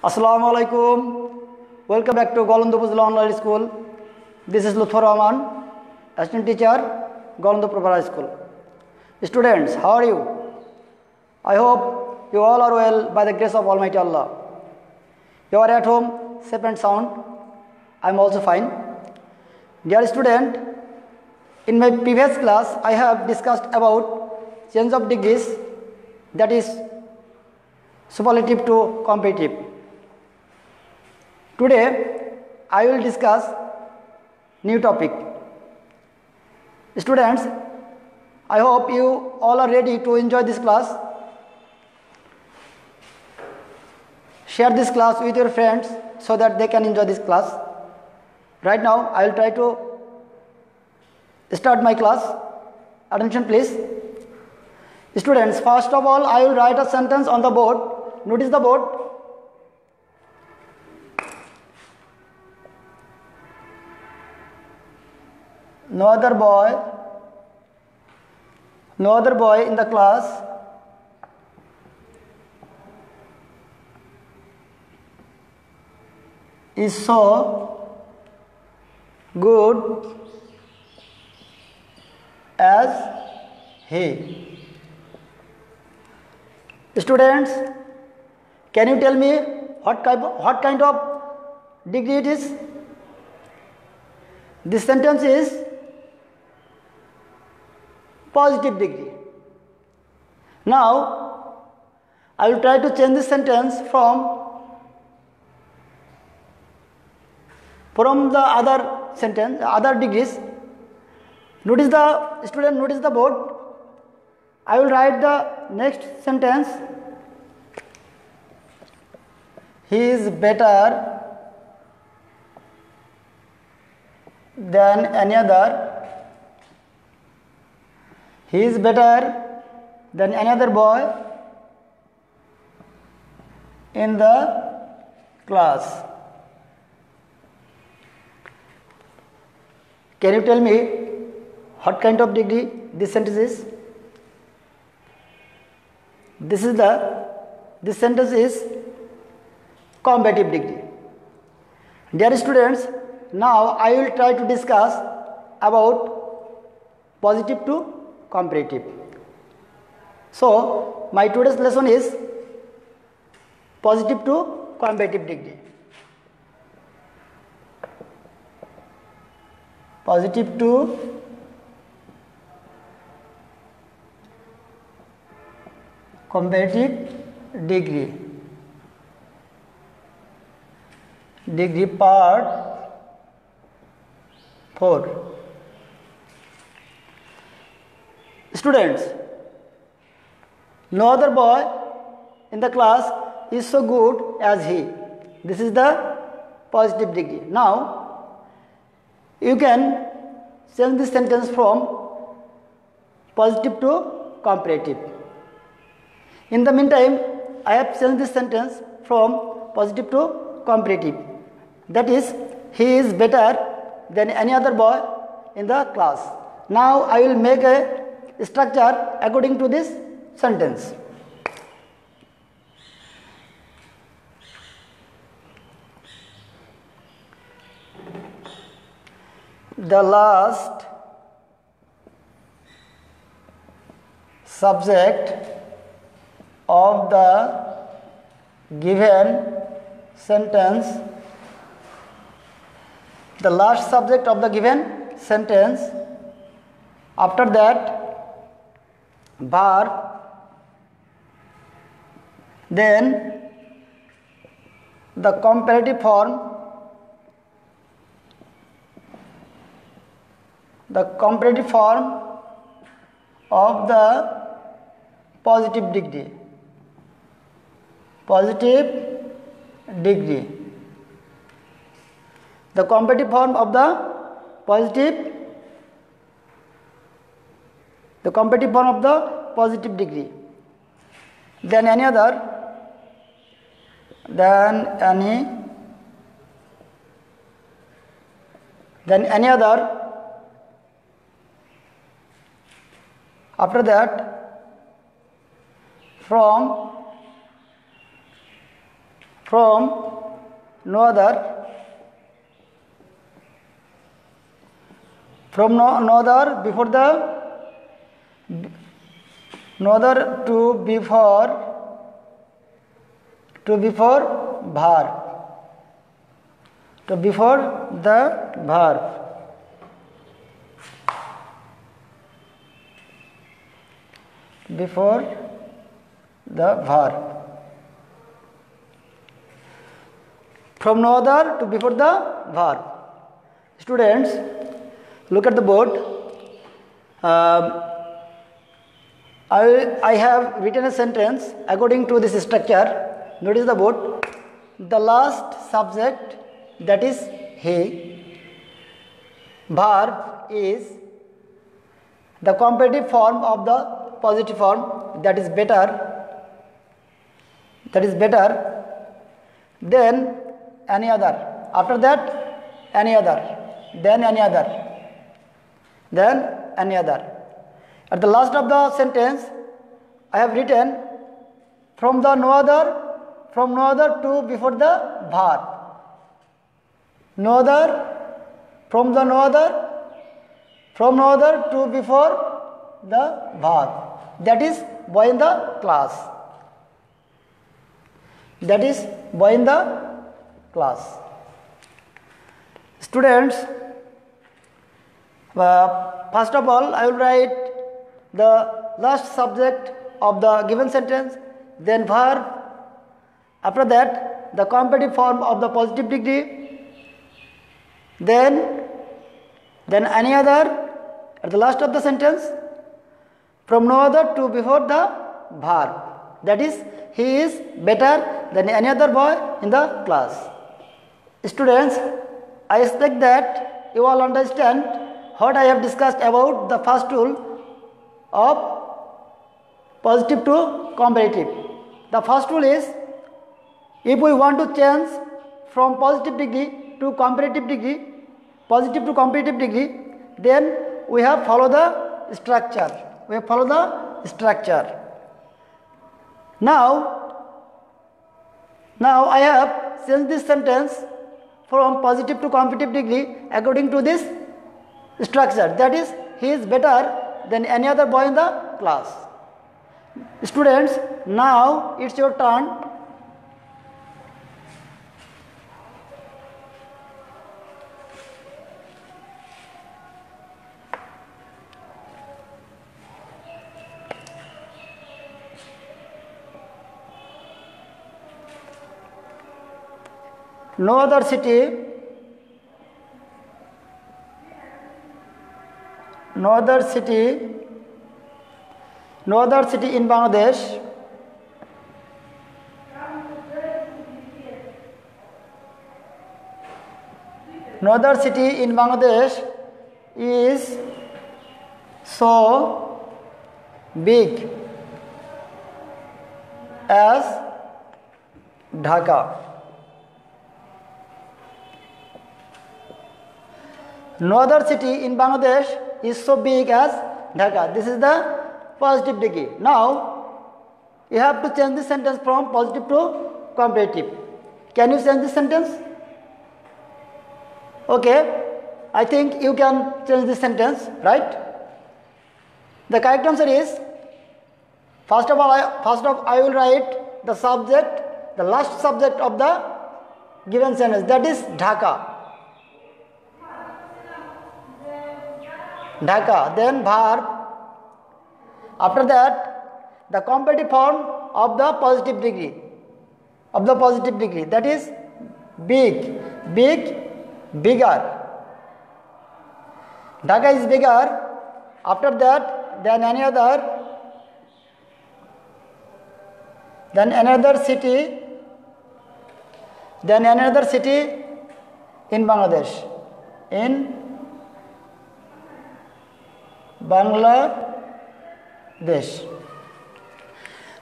Assalamu alaikum. Welcome back to Golandu Upazila Online School. This is Lutfur Rahman, assistant teacher, Golandu Upazila School. Students, how are you? I hope you all are well by the grace of Almighty Allah. You are at home, safe and sound. I am also fine. Dear student, in my previous class, I have discussed about change of degrees, that is superlative to comparative. Today, I will discuss new topic. Students, I hope you all are ready to enjoy this class. Share this class with your friends so that they can enjoy this class. Right now, I will try to start my class. Attention please. Students, first of all, I will write a sentence on the board. Notice the board. No other boy in the class is so good as he. Students, can you tell me what kind of degree it is? This sentence is positive degree. Now, I will try to change this sentence from the other sentence, other degrees. Notice the board. I will write the next sentence. He is better than any other. He is better than any other boy in the class. Can you tell me what kind of degree this sentence is? This sentence is comparative degree. Dear students, now I will try to discuss about positive to comparative. So, my today's lesson is positive to comparative degree. Positive to comparative degree. Degree part 4. Students, no other boy in the class is so good as he. This is the positive degree. Now, you can change this sentence from positive to comparative. In the meantime, I have changed this sentence from positive to comparative. That is, he is better than any other boy in the class. Now, I will make a structure according to this sentence. The last subject of the given sentence, after that bar, then the comparative form of the positive degree. The comparative form of the positive degree. Then any other. After that, from from no other, from no other before the, no other to before verb, to before the verb, before the verb, from no other to before the verb. Students, look at the board. I have written a sentence according to this structure. Notice the board. The last subject, that is he. Verb is the comparative form of the positive form, that is better. That is better. Then any other. After that, any other. Then any other. Then any other. At the last of the sentence, I have written from the no other, from no other to before the verb. No other, from the no other, from no other to before the verb. That is boy in the class. That is boy in the class. Students, first of all, I will write the last subject of the given sentence, then verb. After that, the comparative form of the positive degree, then any other at the last of the sentence, from no other to before the verb. That is, he is better than any other boy in the class. Students, I expect that you all understand what I have discussed about the first rule of positive to comparative. The first rule is, if we want to change from positive degree to comparative degree, positive to comparative degree, then we have follow the structure. We have follow the structure. Now I have changed this sentence from positive to comparative degree according to this structure. That is, he is better than any other boy in the class. Students, now it's your turn. No other city, no other city in Bangladesh is so big as Dhaka. No other city in Bangladesh is so big as Dhaka. This is the positive degree. Now, you have to change this sentence from positive to comparative. Can you change this sentence? Okay, I think you can change this sentence, right? The correct answer is, first of all, I will write the subject, the last subject of the given sentence, that is Dhaka. Dhaka, then verb. After that, the comparative form of the positive degree, that is big, bigger. Dhaka is bigger. After that, then another city in Bangladesh.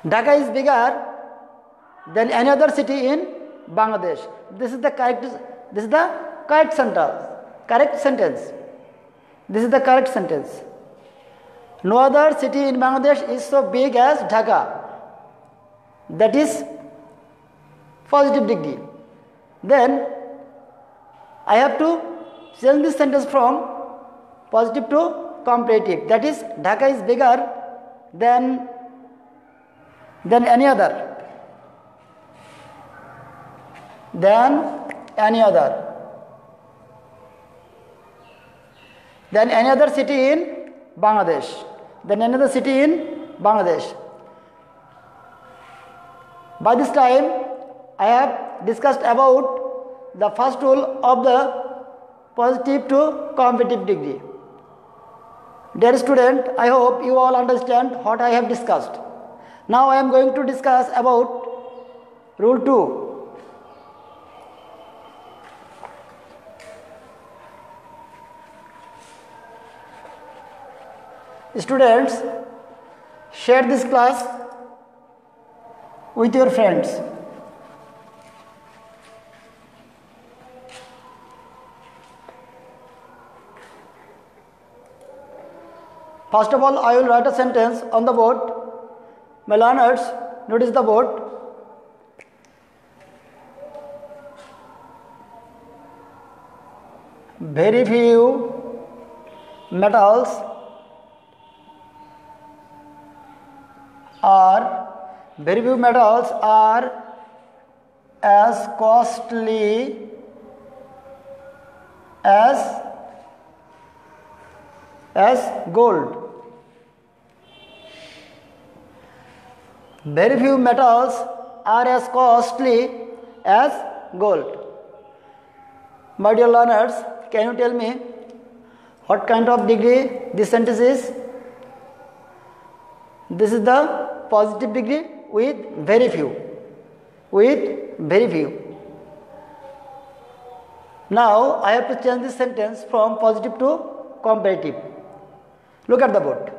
Dhaka is bigger than any other city in Bangladesh. This is the correct sentence. This is the correct sentence. No other city in Bangladesh is so big as Dhaka. That is positive degree. Then I have to change this sentence from positive to comparative. That is, Dhaka is bigger than any other. Than any other city in Bangladesh. Then another city in Bangladesh. By this time, I have discussed about the first rule of the positive to comparative degree. Dear student, I hope you all understand what I have discussed. Now I am going to discuss about rule 2. Students, share this class with your friends. First of all, I will write a sentence on the board. My learners, notice the board. Very few metals are as costly as gold. Very few metals are as costly as gold. My dear learners, can you tell me what kind of degree this sentence is? This is the positive degree with very few. Now I have to change this sentence from positive to comparative. Look at the board.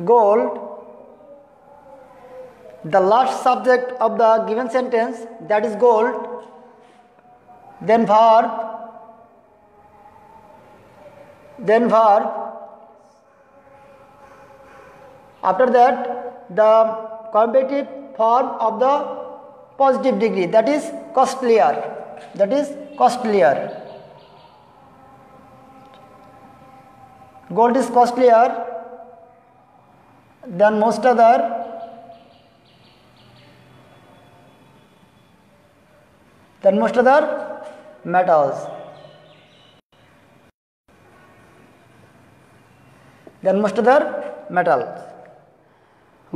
Gold, the last subject of the given sentence, that is gold, then verb, after that the comparative form of the positive degree, that is costlier. Gold is costlier than most other metals.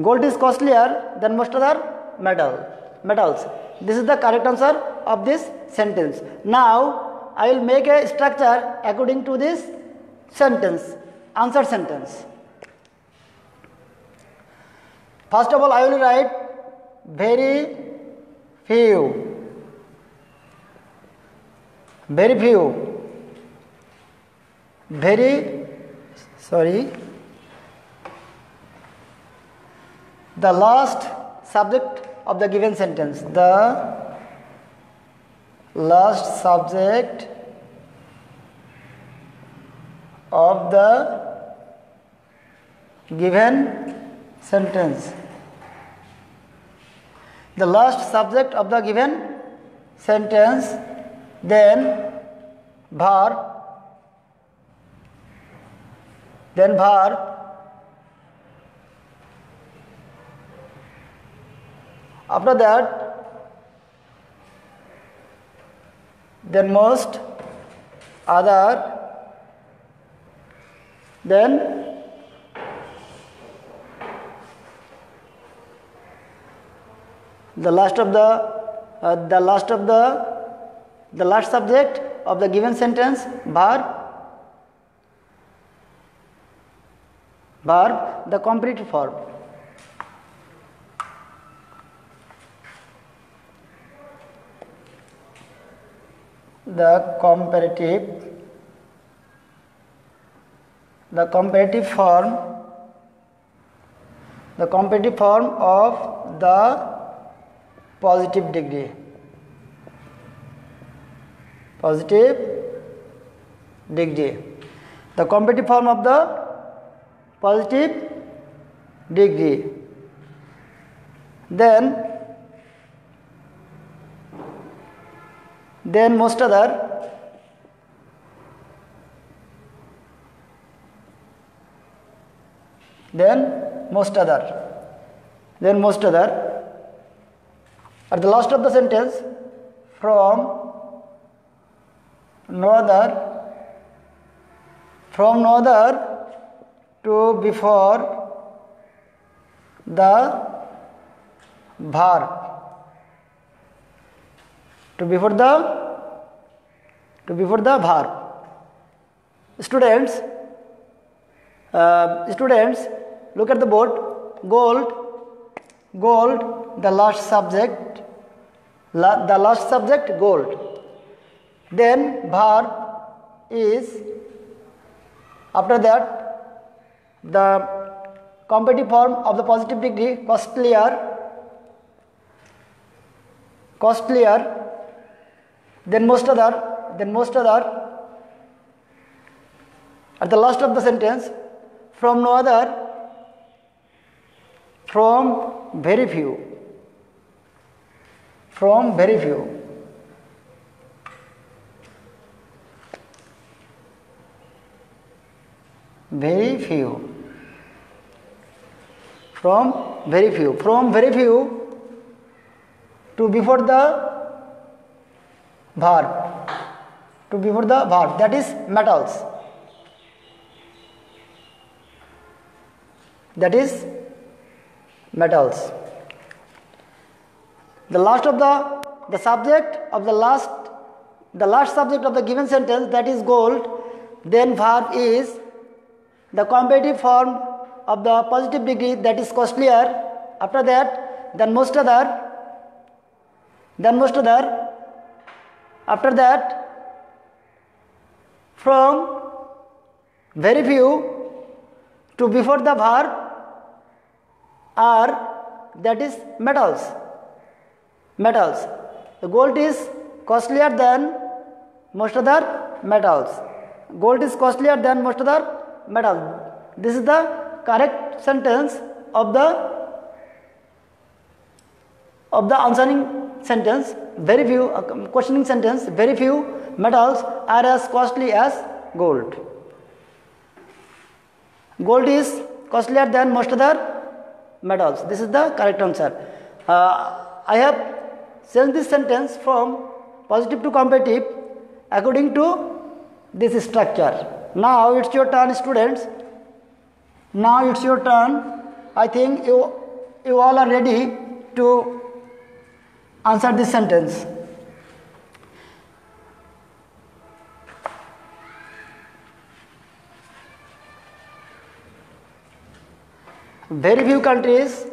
Gold is costlier than most other metals. This is the correct answer of this sentence. Now I will make a structure according to this sentence, answer sentence. First of all, I will write very few. The last subject of the given sentence. The last subject of the given sentence. The last subject of the given sentence, then verb, after that, then most other, then the last subject of the given sentence, verb, the comparative form. The comparative form of the positive degree. The comparative form of the positive degree. Then most other. Then most other. At the last of the sentence, from no other to before the verb. To before the verb. Students, look at the board. Gold, the last subject, gold. Then verb is, after that, the comparative form of the positive degree, costlier, then most other. At the last of the sentence, from no other, from very few. From very few. To before the verb. That is metals. The last of the subject of the last subject of the given sentence, that is gold. Then verb is the comparative form of the positive degree, that is costlier. After that, then most other. After that, from very few to before the verb are, that is metals. The gold is costlier than most other metals. This is the correct sentence of the answering sentence. Very few, questioning sentence. Very few metals are as costly as gold. Gold is costlier than most other metals. This is the correct answer. I have changed this sentence from positive to comparative according to this structure. Now it's your turn, students. I think you all are ready to answer this sentence. Very few countries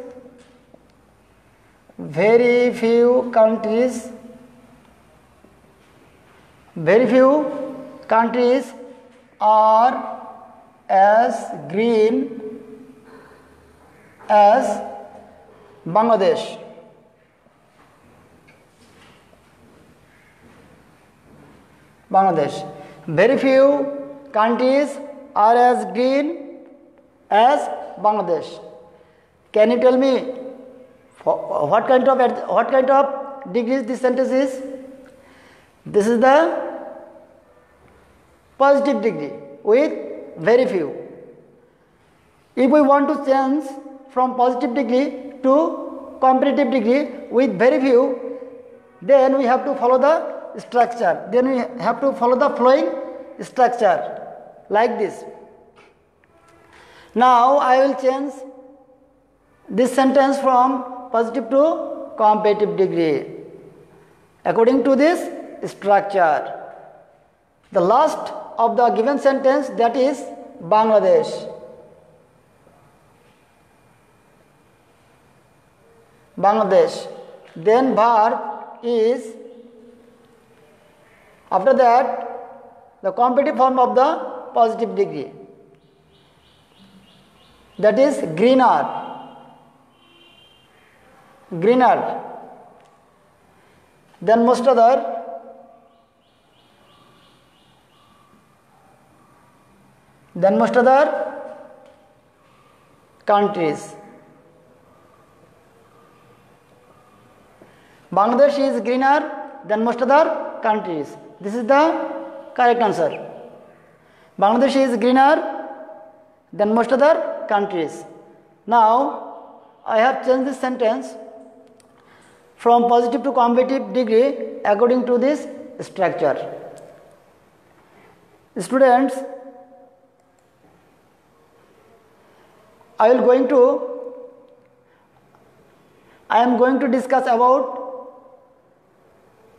are as green as Bangladesh. Very few countries are as green as Bangladesh. Can you tell me what kind of degrees this sentence is? This is the positive degree with very few. If we want to change from positive degree to comparative degree with very few, then we have to follow the structure. Then we have to follow the flowing structure like this. Now I will change this sentence from positive to comparative degree according to this structure. The last of the given sentence, that is Bangladesh. Then verb is, after that, the comparative form of the positive degree, that is greener. Then most other. countries. Bangladesh is greener than most other countries. This is the correct answer. Bangladesh is greener than most other countries. Now I have changed this sentence from positive to comparative degree according to this structure. Students, I am going to discuss about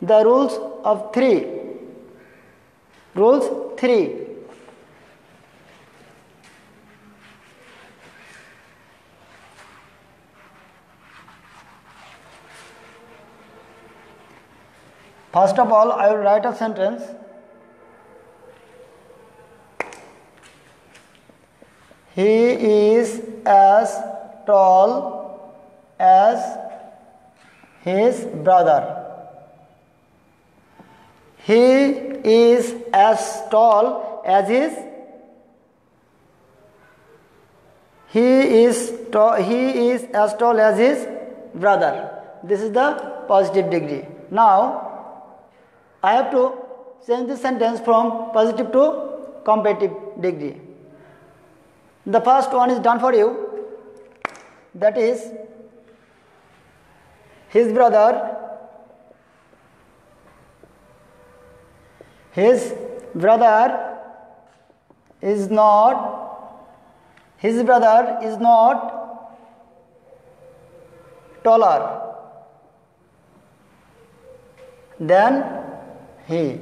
the rules of three. Rules 3. First of all, I will write a sentence. He is as tall as his brother. He is as tall as his. He is as tall as his brother. This is the positive degree. Now I have to change this sentence from positive to comparative degree. The first one is done for you. That is, his brother is not taller than he.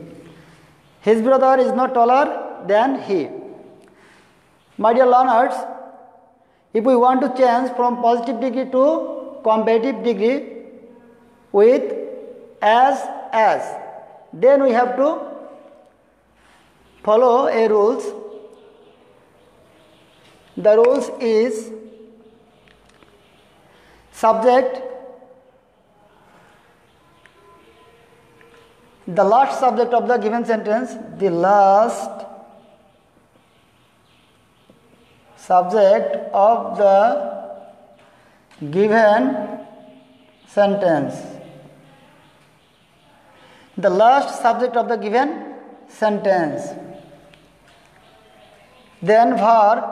His brother is not taller than he. My dear learners, if we want to change from positive degree to comparative degree with as, then we have to follow a rules. The rules is subject, the last subject of the given sentence, the last subject of the given sentence. The last subject of the given sentence. Then verb.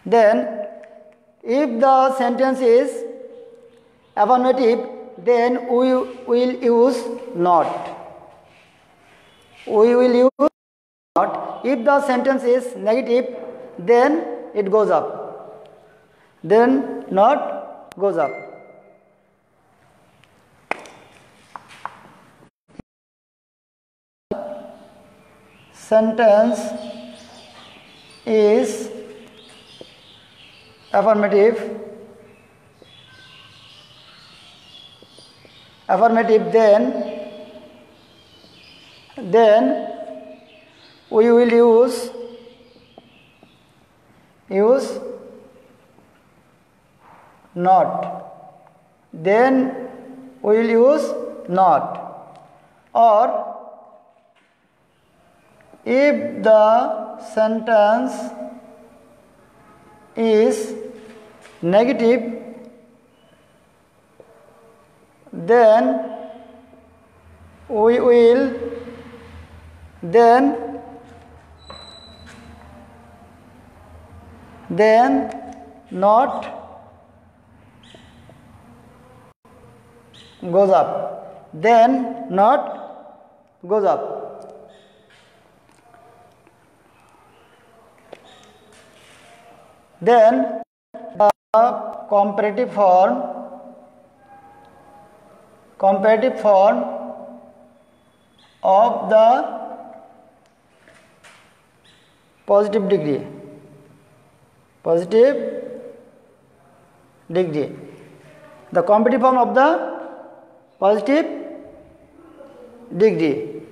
Then if the sentence is affirmative, then we will use not. We will use not. If the sentence is negative, then it goes up. Then not goes up. Sentence is affirmative, then we will use not. Then we will use not. Or if the sentence is negative, then we will not goes up. Then not goes up. Then the comparative form of the positive degree. The comparative form of the positive degree.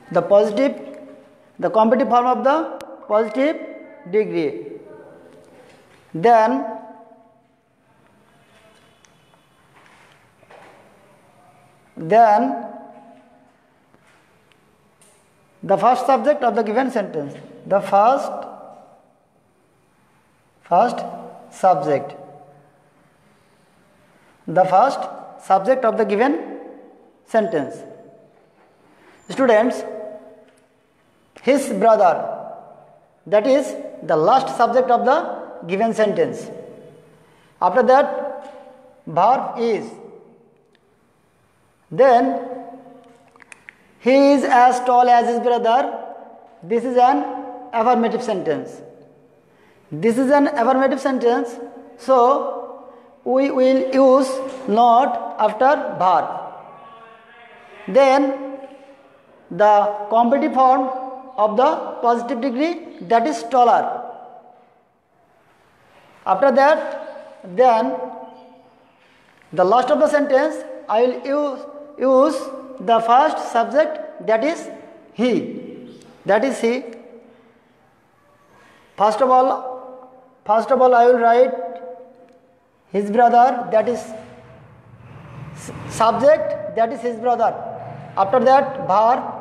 The comparative form of the positive degree. Then then the first subject of the given sentence, the first subject, the first subject of the given sentence. Students, his brother, that is the last subject of the given sentence. After that, verb is. Then, he is as tall as his brother. This is an affirmative sentence. This is an affirmative sentence, so we will use not after verb. Then, the comparative form of the positive degree, that is taller. After that, then the last of the sentence, I will use the first subject, that is he. That is he. First of all, I will write his brother, that is subject, that is his brother. After that, verb,